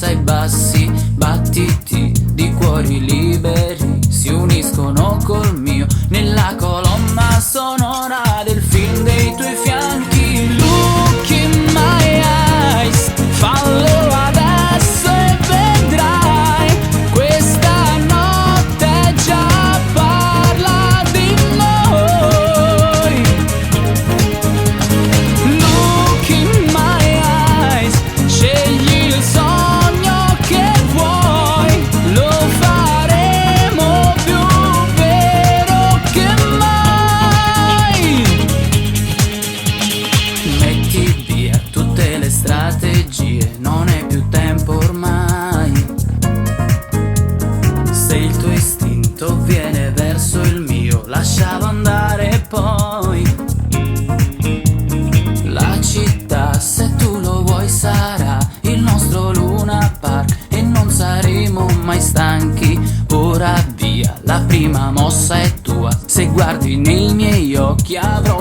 alza e bassi battiti di cuori liberi si uniscono col mio nella colonna sonora del film dei tuoi fianchi. Look in my eyes, fallo adesso e vedrai, questa notte già parla di noi. Look in my eyes, scegli il sogno che vuoi, lo faremo più vero che mai. Metti via tutte le strategie, non è più tempo ormai. Se il tuo istinto viene verso il mio, lascialo andare poi. La città, se tu lo vuoi, sarà il nostro Luna Park e non saremo mai stanchi. Ora via, la prima mossa è tua. Se guardi nei miei occhi avrò